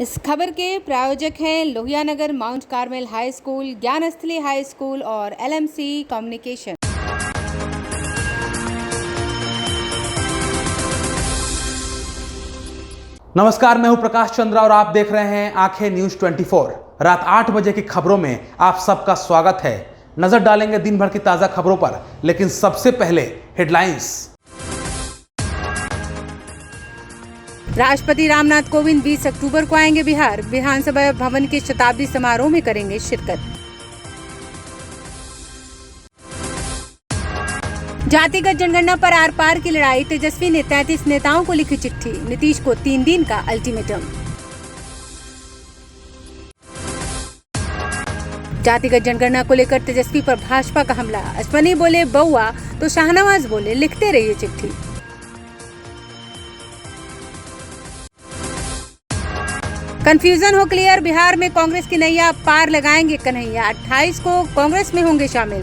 इस खबर के प्रायोजक हैं Lohia Nagar Mount Carmel High School, Gyansthali High School और LMC कम्युनिकेशन। नमस्कार, मैं हूं प्रकाश चंद्रा और आप देख रहे हैं आंखें न्यूज 24। रात 8 बजे की खबरों में आप सबका स्वागत है। नजर डालेंगे दिन भर की ताजा खबरों पर, लेकिन सबसे पहले हेडलाइंस। राष्ट्रपति रामनाथ कोविंद 20 अक्टूबर को आएंगे बिहार। विधानसभा भवन के शताब्दी समारोह में करेंगे शिरकत। जातिगत जनगणना पर आर पार की लड़ाई। तेजस्वी ने 33 नेताओं को लिखी चिट्ठी। नीतीश को 3 दिन का अल्टीमेटम। जातिगत जनगणना को लेकर तेजस्वी पर भाजपा का हमला। अश्वनी बोले बउआ तो शाहनवाज बोले लिखते रहिए चिट्ठी। कंफ्यूजन हो क्लियर। बिहार में कांग्रेस की नैया पार लगाएंगे कन्हैया। 28 को कांग्रेस में होंगे शामिल।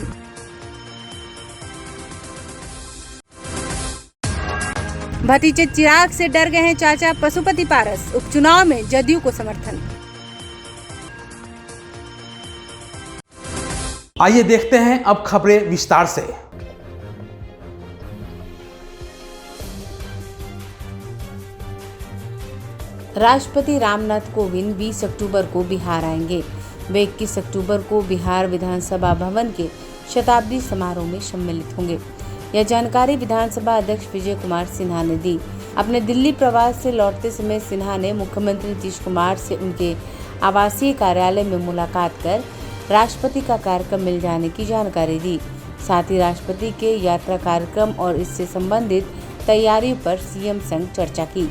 भतीजे चिराग से डर गए हैं चाचा पशुपति पारस। उपचुनाव में जदयू को समर्थन। आइए देखते हैं अब खबरें विस्तार से। राष्ट्रपति रामनाथ कोविंद 20 अक्टूबर को बिहार आएंगे। वे 21 अक्टूबर को बिहार विधानसभा भवन के शताब्दी समारोह में सम्मिलित होंगे। यह जानकारी विधानसभा अध्यक्ष विजय कुमार सिन्हा ने दी। अपने दिल्ली प्रवास से लौटते समय सिन्हा ने मुख्यमंत्री नीतीश कुमार से उनके आवासीय कार्यालय में मुलाकात कर राष्ट्रपति का कार्यक्रम मिल जाने की जानकारी दी। साथ ही राष्ट्रपति के यात्रा कार्यक्रम और इससे संबंधित तैयारियों पर सीएम संग चर्चा की।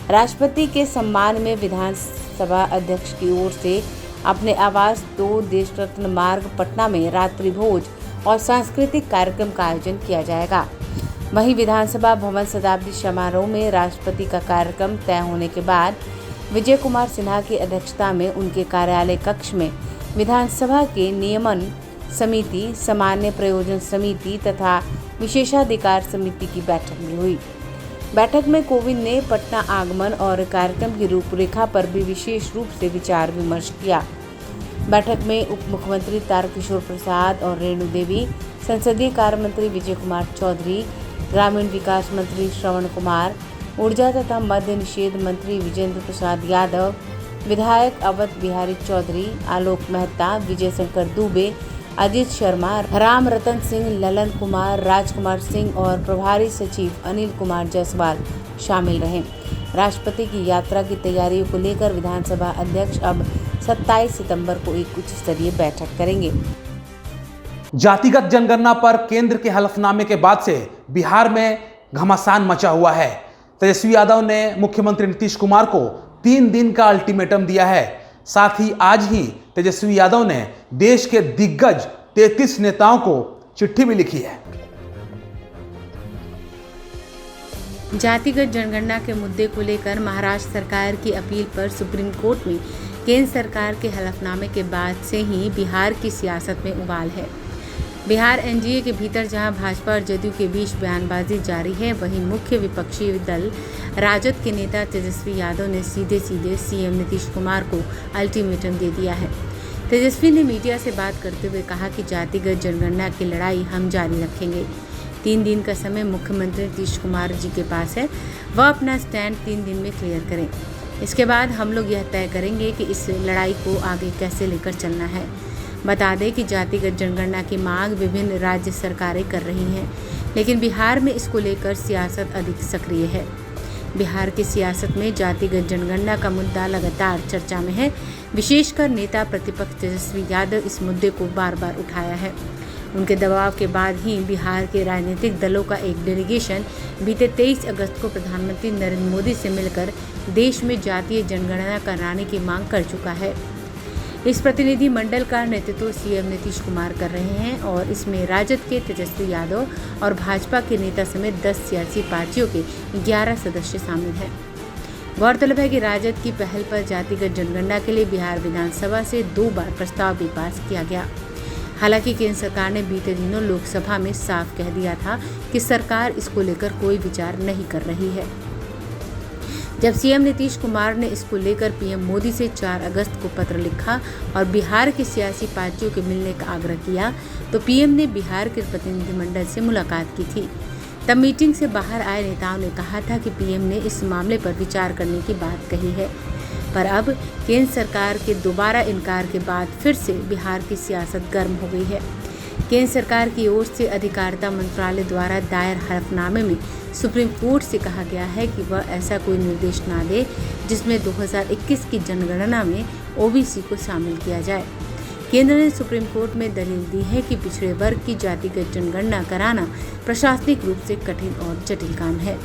राष्ट्रपति के सम्मान में विधानसभा अध्यक्ष की ओर से अपने आवास 2 देश रत्न मार्ग पटना में रात्रि भोज और सांस्कृतिक कार्यक्रम का आयोजन किया जाएगा। वहीं विधानसभा भवन शताब्दी समारोह में राष्ट्रपति का कार्यक्रम तय होने के बाद विजय कुमार सिन्हा की अध्यक्षता में उनके कार्यालय कक्ष में विधानसभा के नियमन समिति, सामान्य प्रयोजन समिति तथा विशेषाधिकार समिति की बैठक भी हुई। बैठक में कोविंद ने पटना आगमन और कार्यक्रम की रूपरेखा पर भी विशेष रूप से विचार विमर्श किया। बैठक में उप मुख्यमंत्री तारकिशोर प्रसाद और रेणु देवी, संसदीय कार्य मंत्री विजय कुमार चौधरी, ग्रामीण विकास मंत्री श्रवण कुमार, ऊर्जा तथा मद्य निषेध मंत्री विजेंद्र प्रसाद यादव, विधायक अवध बिहारी चौधरी, आलोक मेहता, विजय शंकर दुबे, अजीत शर्मा, राम रतन सिंह, ललन कुमार, राजकुमार सिंह और प्रभारी सचिव अनिल कुमार जायसवाल शामिल रहे। राष्ट्रपति की यात्रा की तैयारियों को लेकर विधानसभा अध्यक्ष अब 27 सितंबर को एक उच्च स्तरीय बैठक करेंगे। जातिगत जनगणना पर केंद्र के हलफनामे के बाद से बिहार में घमासान मचा हुआ है। तेजस्वी यादव ने मुख्यमंत्री नीतीश कुमार को 3 दिन का अल्टीमेटम दिया है। साथ ही आज ही तेजस्वी यादव ने देश के दिग्गज 33 नेताओं को चिट्ठी भी लिखी है। जातिगत जनगणना के मुद्दे को लेकर महाराष्ट्र सरकार की अपील पर सुप्रीम कोर्ट में केंद्र सरकार के हलफनामे के बाद से ही बिहार की सियासत में उबाल है। बिहार एनडीए के भीतर जहां भाजपा और जदयू के बीच बयानबाजी जारी है, वहीं मुख्य विपक्षी दल राजद के नेता तेजस्वी यादव ने सीधे सीएम नीतीश कुमार को अल्टीमेटम दे दिया है। तेजस्वी ने मीडिया से बात करते हुए कहा कि जातिगत जनगणना की लड़ाई हम जारी रखेंगे। 3 दिन का समय मुख्यमंत्री नीतीश कुमार जी के पास है। वह अपना स्टैंड 3 दिन में क्लियर करें। इसके बाद हम लोग यह तय करेंगे कि इस लड़ाई को आगे कैसे लेकर चलना है। बता दें कि जातिगत जनगणना की मांग विभिन्न राज्य सरकारें कर रही हैं, लेकिन बिहार में इसको लेकर सियासत अधिक सक्रिय है। बिहार की सियासत में जातिगत जनगणना का मुद्दा लगातार चर्चा में है। विशेषकर नेता प्रतिपक्ष तेजस्वी यादव इस मुद्दे को बार बार उठाया है। उनके दबाव के बाद ही बिहार के राजनीतिक दलों का एक डेलीगेशन बीते 23 अगस्त को प्रधानमंत्री नरेंद्र मोदी से मिलकर देश में जातीय जनगणना कराने की मांग कर चुका है। इस प्रतिनिधि मंडल का नेतृत्व सीएम नीतीश कुमार कर रहे हैं और इसमें राजद के तेजस्वी यादव और भाजपा के नेता समेत 10 सियासी पार्टियों के 11 सदस्य शामिल हैं। गौरतलब है कि राजद की पहल पर जातिगत जनगणना के लिए बिहार विधानसभा से 2 बार प्रस्ताव भी पास किया गया। हालांकि केंद्र सरकार ने बीते दिनों लोकसभा में साफ कह दिया था कि सरकार इसको लेकर कोई विचार नहीं कर रही है। जब सीएम नीतीश कुमार ने इसको लेकर पीएम मोदी से 4 अगस्त को पत्र लिखा और बिहार की सियासी पार्टियों के मिलने का आग्रह किया, तो पीएम ने बिहार के प्रतिनिधिमंडल से मुलाकात की थी। तब मीटिंग से बाहर आए नेताओं ने कहा था कि पीएम ने इस मामले पर विचार करने की बात कही है, पर अब केंद्र सरकार के दोबारा इनकार के बाद फिर से बिहार की सियासत गर्म हो गई है। केंद्र सरकार की ओर से अधिकारिता मंत्रालय द्वारा दायर हलफनामे में सुप्रीम कोर्ट से कहा गया है कि वह ऐसा कोई निर्देश ना दे जिसमें 2021 की जनगणना में ओबीसी को शामिल किया जाए। केंद्र ने सुप्रीम कोर्ट में दलील दी है कि पिछड़े वर्ग की जातिगत जनगणना कराना प्रशासनिक रूप से कठिन और जटिल काम है।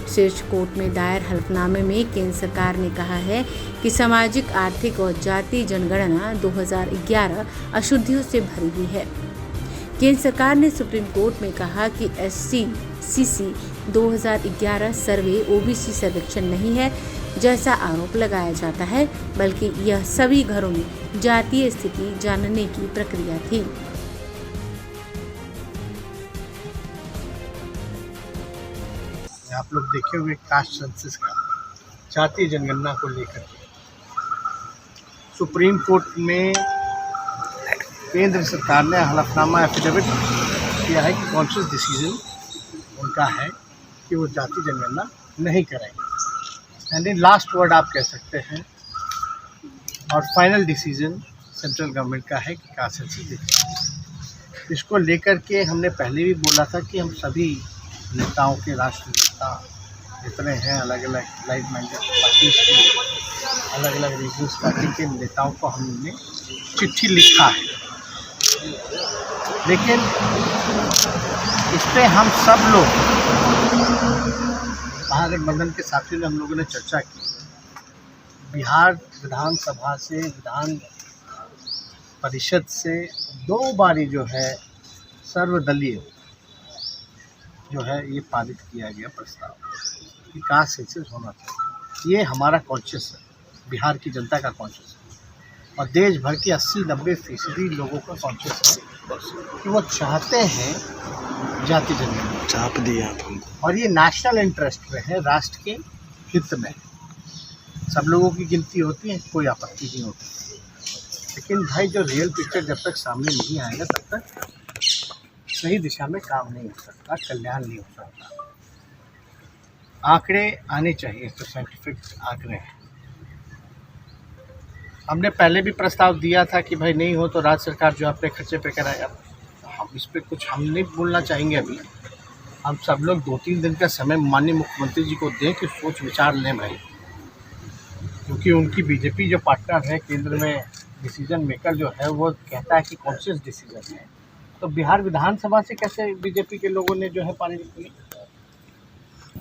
शीर्ष कोर्ट में दायर हलफनामे में केंद्र सरकार ने कहा है कि सामाजिक, आर्थिक और जाति जनगणना 2011 अशुद्धियों से भरी हुई है। केंद्र सरकार ने सुप्रीम कोर्ट में कहा कि SC/CC 2011 सर्वे ओबीसी सर्वेक्षण नहीं है जैसा आरोप लगाया जाता है, बल्कि यह सभी घरों में जातीय स्थिति जानने की प्रक्रिया थी। आप लोग देखे हुए कास्ट सेंसस का जातीय जनगणना को लेकर सुप्रीम कोर्ट में केंद्र सरकार ने हलफनामा एफिडेविट किया है कि कॉन्शियस डिसीजन उनका है कि वो जातीय जनगणना नहीं करेंगे, यानी लास्ट वर्ड आप कह सकते हैं। और फाइनल डिसीजन सेंट्रल गवर्नमेंट का है कि कास्ट सेंसस देखें। इसको लेकर के हमने पहले भी बोला था कि हम सभी नेताओं के, राष्ट्र नेता जितने हैं, अलग अलग लाइक माइंडेड पार्टीज के, अलग अलग रीजनल पार्टी के नेताओं को हमने चिट्ठी लिखा है, लेकिन इस पर हम सब लोग महागठबंधन के साथियों ने, हम लोगों ने चर्चा की। बिहार विधानसभा से, विधान परिषद से 2 बारी जो है सर्वदलीय जो है ये पारित किया गया प्रस्ताव कि कास्ट सेंसस होना चाहिए। ये हमारा कॉन्शियस है, बिहार की जनता का कॉन्शियस है और देश भर के 80-90% लोगों का कॉन्शियस है कि वो चाहते हैं जाति जनगणना। चाप दिया आप हमको। और ये नेशनल इंटरेस्ट में है, राष्ट्र के हित में। सब लोगों की गिनती होती है, कोई आपत्ति नहीं होती, लेकिन भाई जो रियल पिक्चर जब तक सामने नहीं आएगा तब तक सही दिशा में काम नहीं हो सकता, कल्याण नहीं हो सकता। आंकड़े आने चाहिए, तो साइंटिफिक आंकड़े हैं। हमने पहले भी प्रस्ताव दिया था कि भाई नहीं हो तो राज्य सरकार जो अपने खर्चे पे कराए। अब हम इस पर कुछ हम नहीं बोलना चाहेंगे अभी। हम सब लोग 2-3 दिन का समय माननीय मुख्यमंत्री जी को दें कि सोच विचार लें भाई, क्योंकि उनकी बीजेपी जो पार्टनर है केंद्र में, डिसीजन मेकर जो है, वो कहता है कि कॉन्शियस डिसीजन है। तो बिहार विधानसभा से कैसे बीजेपी के लोगों ने जो है पारित किया?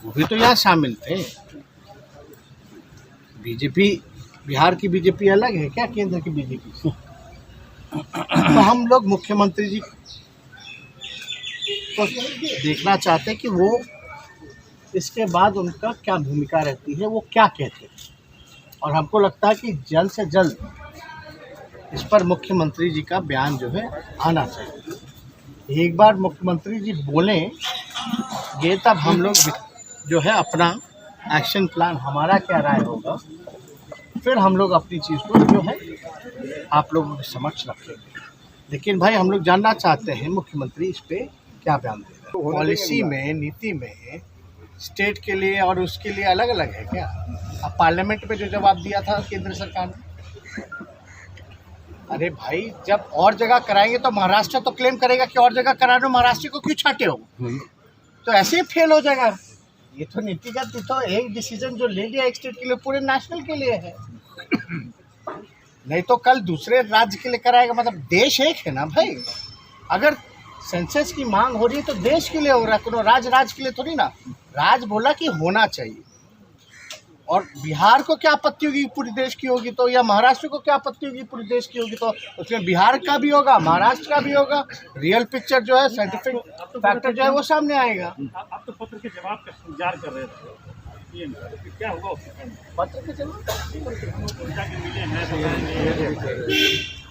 वो भी तो यहाँ शामिल थे। बीजेपी, बिहार की बीजेपी अलग है क्या केंद्र की बीजेपी से? तो हम लोग मुख्यमंत्री जी को देखना चाहते हैं कि वो इसके बाद उनका क्या भूमिका रहती है, वो क्या कहते हैं। और हमको लगता है कि जल्द से जल्द इस पर मुख्यमंत्री जी का बयान जो है आना चाहिए। एक बार मुख्यमंत्री जी बोलें ये, तब हम लोग जो है अपना एक्शन प्लान, हमारा क्या राय होगा, फिर हम लोग अपनी चीज़ को जो है आप लोगों के समक्ष रखेंगे। लेकिन भाई हम लोग जानना चाहते हैं मुख्यमंत्री इस पे क्या बयान दे रहे हैं। पॉलिसी में, नीति में स्टेट के लिए और उसके लिए अलग अलग है क्या? अब पार्लियामेंट में जो जवाब दिया था केंद्र सरकार ने, अरे भाई जब और जगह कराएंगे तो महाराष्ट्र तो क्लेम करेगा कि और जगह करा रहे हो, महाराष्ट्र को क्यों छाटे हो? तो ऐसे ही फेल हो जाएगा। ये तो नीतिगत, तो एक डिसीजन जो ले लिया एक स्टेट के लिए, पूरे नेशनल के लिए है। नहीं तो कल दूसरे राज्य के लिए कराएगा। मतलब देश एक है ना भाई। अगर सेंसस की मांग हो रही है तो देश के लिए हो रहा है, कोनो राज्य के लिए थोड़ी ना। राज बोला कि होना चाहिए। और बिहार को क्या आपत्ति होगी पूरे देश की होगी तो, या महाराष्ट्र को क्या आपत्ति होगी पूरे देश की होगी तो, उसमें बिहार का भी होगा, महाराष्ट्र का भी होगा। रियल पिक्चर जो है, साइंटिफिक फैक्टर जो है वो सामने आएगा। आप तो पत्र के जवाब का इंतजार कर रहे थे, ये क्या होगा पत्र के जवाब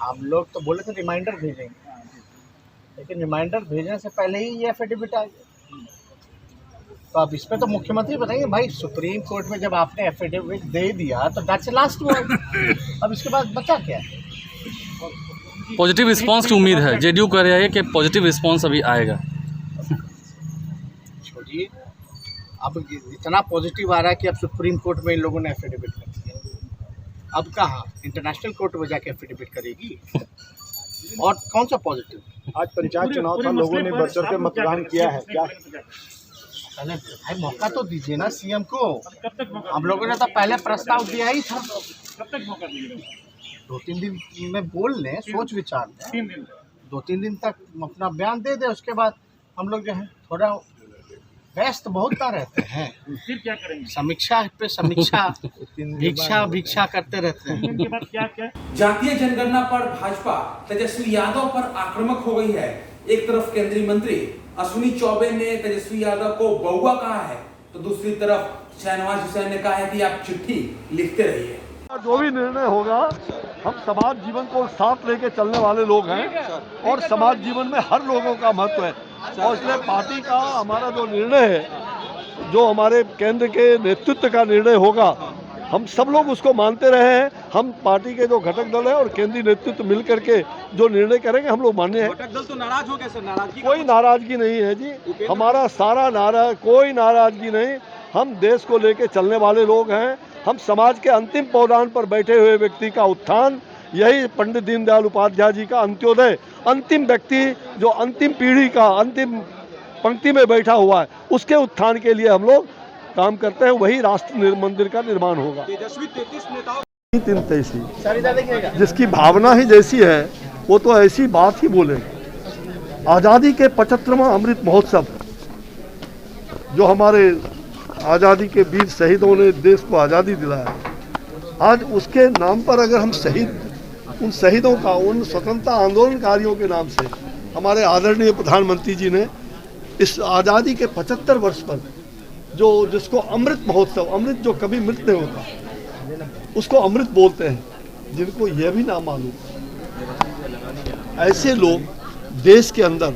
हम लोग तो बोले थे रिमाइंडर भेजेंगे, लेकिन रिमाइंडर भेजने से पहले ही ये एफिडेविट आ गया। तो अब इस पे तो मुख्यमंत्री बताएंगे भाई, सुप्रीम कोर्ट में जब आपने एफिडेविट दे दिया तो दैट्स लास्ट वर्ड। अब इसके बाद बचा क्या है? पॉजिटिव रिस्पांस की उम्मीद है, जेडीयू कह रहा है कि पॉजिटिव रिस्पांस अभी आएगा। छोड़िए, अब इतना पॉजिटिव आ रहा है कि अब सुप्रीम कोर्ट में इन लोगों ने एफिडेविट कर दिया, अब कहाँ इंटरनेशनल कोर्ट में जाके एफिडेविट करेगी? और कौन सा पॉजिटिव? आज पंचायत चुनाव था, लोगों ने बढ़ चढ़ के मतदान किया है, क्या पहले भाई मौका तो दीजिए ना सीएम को। हम लोगों ने तो पहले प्रस्ताव दिया ही था। कब तक मौका दीजिएगा? 2-3 दिन में बोल लें, सोच विचार लें, 3 दिन 2-3 दिन तक अपना बयान दे दे, उसके बाद हम लोग जो है थोड़ा व्यस्त बहुत रहते हैं, फिर क्या करेंगे? समीक्षा पे समीक्षा, भिक्षा करते रहते हैं। 3 दिन के बाद क्या क्या? जातीय जनगणना पर भाजपा तेजस्वी यादव पर आक्रामक हो गई है। एक तरफ केंद्रीय मंत्री अश्विनी चौबे ने तेजस्वी यादव को बउआ कहा है, तो दूसरी तरफ शहनवाज हुसैन ने कहा है कि आप चिट्ठी लिखते रहिए। जो भी निर्णय होगा, हम समाज जीवन को साथ लेके चलने वाले लोग हैं और समाज जीवन में हर लोगों का महत्व है, और इसलिए पार्टी का हमारा जो निर्णय है, जो हमारे केंद्र के नेतृत्व का निर्णय होगा, हम सब लोग उसको मानते रहे हैं। हम पार्टी के जो घटक दल है और केंद्रीय नेतृत्व मिल करके जो निर्णय करेंगे हम लोग मान्य हैं। घटक दल तो नाराज हो गए सर, नाराजगी? कोई नाराजगी नहीं है जी, हमारा सारा कोई नाराजगी नहीं। हम देश को लेके चलने वाले लोग हैं। हम समाज के अंतिम पौधान पर बैठे हुए व्यक्ति का उत्थान, यही पंडित दीनदयाल उपाध्याय जी का अंत्योदय, अंतिम व्यक्ति जो अंतिम पीढ़ी का अंतिम पंक्ति में बैठा हुआ है, उसके उत्थान के लिए हम लोग काम करते हैं। वही राष्ट्र मंदिर का निर्माण होगा। तेजस्वी 33 नेताओं 333 जिसकी भावना ही जैसी है, वो तो ऐसी बात ही बोले। आज़ादी के 75वां अमृत महोत्सव, जो हमारे आज़ादी के वीर शहीदों ने देश को आज़ादी दिलाया, आज उसके नाम पर अगर हम उन शहीदों का, उन स्वतंत्रता आंदोलनकारियों के नाम से हमारे आदरणीय प्रधानमंत्री जी ने इस आज़ादी के 75 वर्ष पर जिसको अमृत महोत्सव, अमृत जो कभी मृत नहीं होता, उसको अमृत बोलते हैं, जिनको यह भी ना मालूम, ऐसे लोग देश के अंदर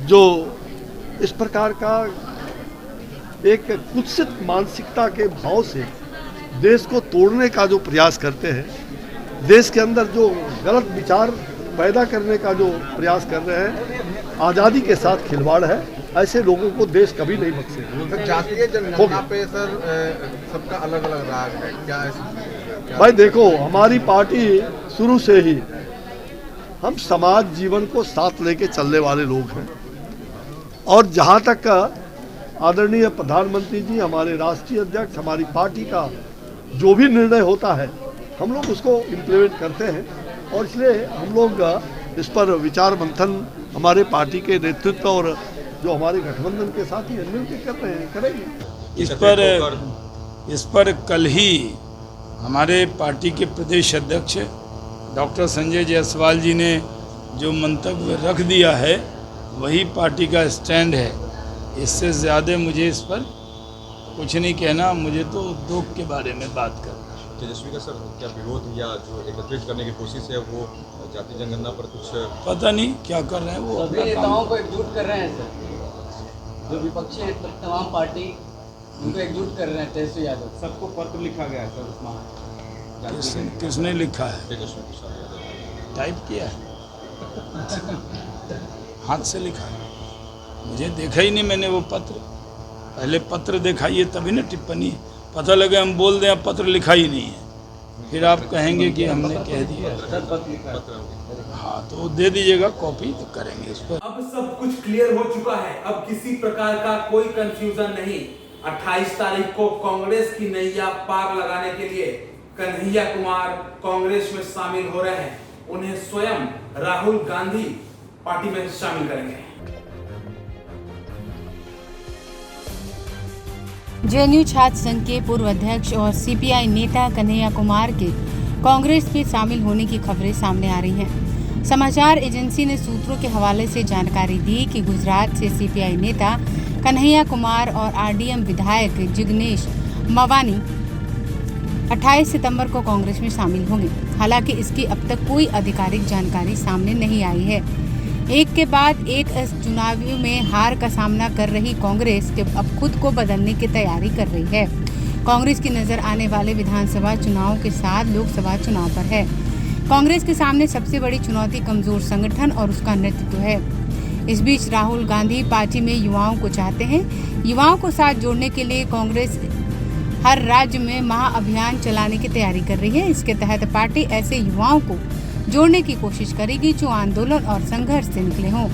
जो इस प्रकार का एक कुत्सित मानसिकता के भाव से देश को तोड़ने का जो प्रयास करते हैं, देश के अंदर जो गलत विचार पैदा करने का जो प्रयास कर रहे हैं, आज़ादी के साथ खिलवाड़ है। ऐसे लोगों को देश कभी नहीं बख्शेगा। जातीय जनगणना पे सर सबका अलग अलग राग है, क्या भाई देखो, हमारी पार्टी शुरू से ही हम समाज जीवन को साथ लेके चलने वाले लोग हैं, और जहाँ तक आदरणीय प्रधानमंत्री जी, हमारे राष्ट्रीय अध्यक्ष, हमारी पार्टी का जो भी निर्णय होता है, हम लोग उसको इम्प्लीमेंट करते हैं, और इसलिए हम लोग इस पर विचार मंथन हमारे पार्टी के नेतृत्व और जो हमारे गठबंधन के साथ ही मिलकर कर रहे हैं, करेंगे। इस पर कल ही हमारे पार्टी के प्रदेश अध्यक्ष डॉक्टर संजय जायसवाल जी ने जो मंतव्य रख दिया है, वही पार्टी का स्टैंड है। इससे ज़्यादा मुझे इस पर कुछ नहीं कहना, मुझे तो उद्योग के बारे में बात करना। तेजस्वी का सर क्या विरोध या जो एकत्रित करने की कोशिश है, वो जातीय जनगणना पर कुछ पता नहीं क्या कर रहे हैं वो। सभी नेताओं को एकजुट कर रहे हैं सर, जो विपक्षी है तमाम पार्टी उनको एकजुट कर रहे हैं। तेजस्वी यादव सबको पत्र लिखा गया है सर, उसमें किसने लिखा है? तेजस्वी प्रसाद यादव टाइप किया है, हाथ से लिखा है। मुझे देखा ही नहीं मैंने वो पत्र। पहले पत्र दिखाइए तभी ना टिप्पणी। पता लगे हम बोल दें अब पत्र लिखा ही नहीं है, फिर आप कहेंगे कि हमने कह दिया। हाँ, तो दे दीजिएगा कॉपी, तो करेंगे इस पर। अब सब कुछ क्लियर हो चुका है, अब किसी प्रकार का कोई कंफ्यूजन नहीं। 28 तारीख को कांग्रेस की नैया पार लगाने के लिए कन्हैया कुमार कांग्रेस में शामिल हो रहे हैं। उन्हें स्वयं राहुल गांधी पार्टी में शामिल करेंगे। जेएनयू छात्र संघ के पूर्व अध्यक्ष और सीपीआई नेता कन्हैया कुमार के कांग्रेस में शामिल होने की खबरें सामने आ रही हैं। समाचार एजेंसी ने सूत्रों के हवाले से जानकारी दी कि गुजरात से सीपीआई नेता कन्हैया कुमार और आरडीएम विधायक जिग्नेश मवानी 28 सितंबर को कांग्रेस में शामिल होंगे। हालांकि इसकी अब तक कोई आधिकारिक जानकारी सामने नहीं आई है। एक के बाद एक इस चुनावी में हार का सामना कर रही कांग्रेस जब अब खुद को बदलने की तैयारी कर रही है। कांग्रेस की नजर आने वाले विधानसभा चुनाव के साथ लोकसभा चुनाव पर है। कांग्रेस के सामने सबसे बड़ी चुनौती कमजोर संगठन और उसका नेतृत्व है। इस बीच राहुल गांधी पार्टी में युवाओं को चाहते हैं। युवाओं को साथ जोड़ने के लिए कांग्रेस हर राज्य में महाअभियान चलाने की तैयारी कर रही है। इसके तहत पार्टी ऐसे युवाओं को जोड़ने की कोशिश करेगी जो आंदोलन और संघर्ष से निकले हों।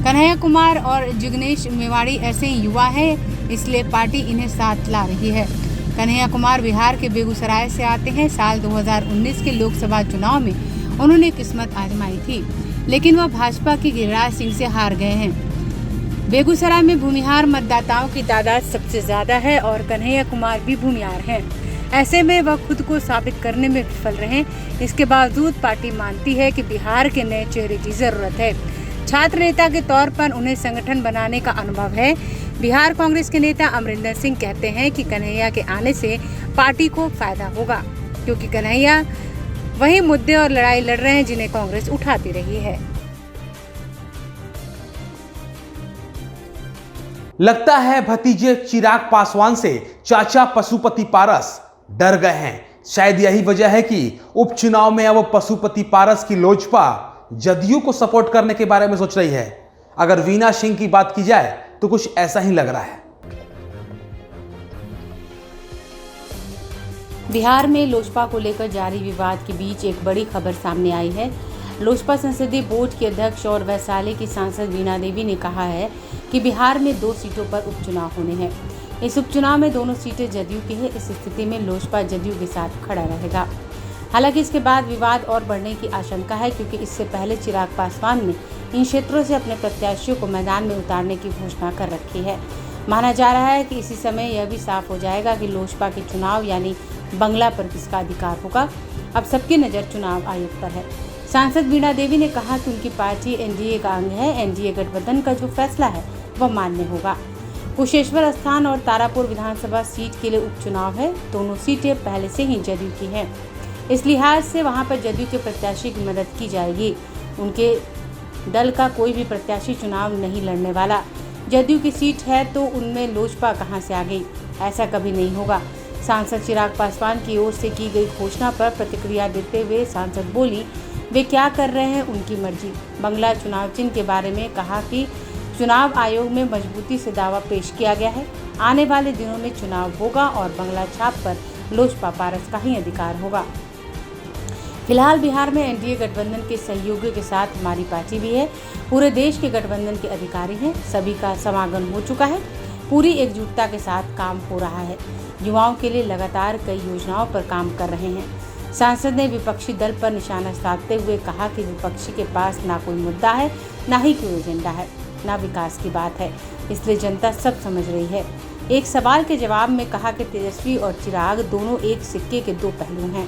कन्हैया कुमार और जिग्नेश मेवाड़ी ऐसे ही युवा हैं, इसलिए पार्टी इन्हें साथ ला रही है। कन्हैया कुमार बिहार के बेगूसराय से आते हैं। साल 2019 के लोकसभा चुनाव में उन्होंने किस्मत आजमाई थी, लेकिन वह भाजपा के गिरिराज सिंह से हार गए हैं। बेगूसराय में भूमिहार मतदाताओं की तादाद सबसे ज्यादा है और कन्हैया कुमार भी भूमिहार हैं। ऐसे में वह खुद को साबित करने में विफल रहे। इसके बावजूद पार्टी मानती है कि बिहार के नए चेहरे की जरूरत है। छात्र नेता के तौर पर उन्हें संगठन बनाने का अनुभव है। बिहार कांग्रेस के नेता अमरिंदर सिंह कहते हैं कि कन्हैया के आने से पार्टी को फायदा होगा, क्योंकि कन्हैया वही मुद्दे और लड़ाई लड़ रहे हैं जिन्हें कांग्रेस उठाती रही है। लगता है भतीजे चिराग पासवान से चाचा पशुपति पारस डर गए हैं। शायद यही वजह है कि उपचुनाव में अब पशुपति पारस की लोजपा जदयू को सपोर्ट करने के बारे में सोच रही है। अगर वीना सिंह की बात की जाए तो कुछ ऐसा ही लग रहा है। बिहार में लोजपा को लेकर जारी विवाद के बीच एक बड़ी खबर सामने आई है। लोजपा संसदीय बोर्ड की अध्यक्ष और वैशाली की सांसद वीणा देवी ने कहा है कि बिहार में 2 सीटों पर उपचुनाव होने हैं। इस उपचुनाव में दोनों सीटें जदयू की है। इस स्थिति में लोजपा जदयू के साथ खड़ा रहेगा। हालांकि इसके बाद विवाद और बढ़ने की आशंका है, क्योंकि इससे पहले चिराग पासवान ने इन क्षेत्रों से अपने प्रत्याशियों को मैदान में उतारने की घोषणा कर रखी है। माना जा रहा है कि इसी समय यह भी साफ हो जाएगा कि लोजपा के चुनाव यानी बंगला पर किसका अधिकार होगा। अब सबकी नज़र चुनाव आयोग पर है। सांसद वीणा देवी ने कहा कि उनकी पार्टी एनडीए का अंग है। एनडीए गठबंधन का जो फैसला है वह मान्य होगा। कुशेश्वर स्थान और तारापुर विधानसभा सीट के लिए उपचुनाव है। दोनों सीटें पहले से ही जदयू की हैं। इस लिहाज से वहां पर जदयू के प्रत्याशी की मदद की जाएगी। उनके दल का कोई भी प्रत्याशी चुनाव नहीं लड़ने वाला। जदयू की सीट है तो उनमें लोजपा कहां से आ गई? ऐसा कभी नहीं होगा। सांसद चिराग पासवान की ओर से की गई घोषणा पर प्रतिक्रिया देते हुए सांसद बोली, वे क्या कर रहे हैं उनकी मर्जी। बंगला चुनाव चिन्ह के बारे में कहा कि चुनाव आयोग में मजबूती से दावा पेश किया गया है। आने वाले दिनों में चुनाव होगा और बंगला छाप पर लोजपा पारस का ही अधिकार होगा। फिलहाल बिहार में एनडीए गठबंधन के सहयोगियों के साथ हमारी पार्टी भी है। पूरे देश के गठबंधन के अधिकारी हैं। सभी का समागम हो चुका है। पूरी एकजुटता के साथ काम हो रहा है। युवाओं के लिए लगातार कई योजनाओं पर काम कर रहे हैं। सांसद ने विपक्षी दल पर निशाना साधते हुए कहा कि विपक्षी के पास ना कोई मुद्दा है, ना ही कोई एजेंडा है, ना विकास की बात है, इसलिए जनता सब समझ रही है। एक सवाल के जवाब में कहा कि तेजस्वी और चिराग दोनों एक सिक्के के 2 पहलू हैं।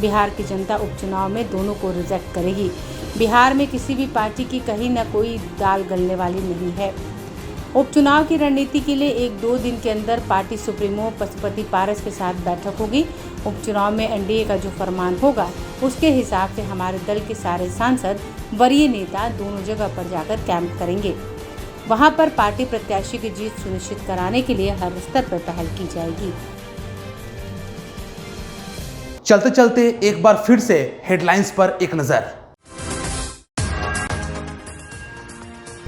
बिहार की जनता उपचुनाव में दोनों को रिजेक्ट करेगी। बिहार में किसी भी पार्टी की कहीं न कोई दाल गलने वाली नहीं है। उपचुनाव की रणनीति के लिए 1-2 दिन के अंदर पार्टी सुप्रीमो पशुपति पारस के साथ बैठक होगी। उपचुनाव में एनडीए का जो फरमान होगा उसके हिसाब से हमारे दल के सारे सांसद, वरीय नेता दोनों जगह पर जाकर कैंप करेंगे। वहां पर पार्टी प्रत्याशी की जीत सुनिश्चित कराने के लिए हर स्तर पर पहल की जाएगी। चलते चलते एक बार फिर से हेडलाइंस पर एक नजर।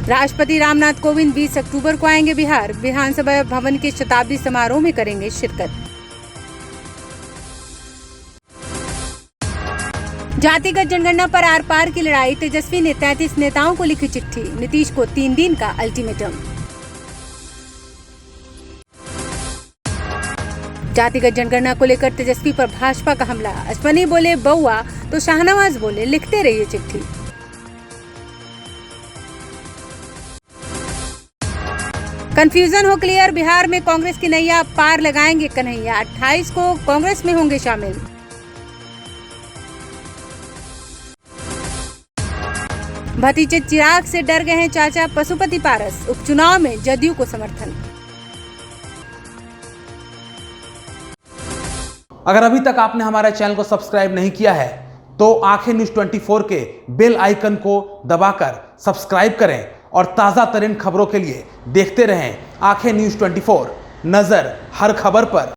राष्ट्रपति रामनाथ कोविंद 20 अक्टूबर को आएंगे बिहार। विधानसभा भवन के शताब्दी समारोह में करेंगे शिरकत। जातिगत जनगणना पर आर पार की लड़ाई। तेजस्वी ने 33 नेताओं को लिखी चिट्ठी। नीतीश को 3 दिन का अल्टीमेटम। जातिगत जनगणना को लेकर तेजस्वी पर भाजपा का हमला। अश्वनी बोले बउआ तो शाहनवाज बोले लिखते रहिए चिट्ठी। कंफ्यूजन हो क्लियर। बिहार में कांग्रेस की नैया पार लगाएंगे कन्हैया। 28 को कांग्रेस में होंगे शामिल। भतीजे चिराग से डर गए हैं चाचा पशुपति पारस। उपचुनाव में जदयू को समर्थन। अगर अभी तक आपने हमारे चैनल को सब्सक्राइब नहीं किया है तो आंखें न्यूज़ 24 के बेल आइकन को दबाकर सब्सक्राइब करें और ताज़ा तरीन खबरों के लिए देखते रहें आंखें न्यूज़ 24, नज़र हर खबर पर।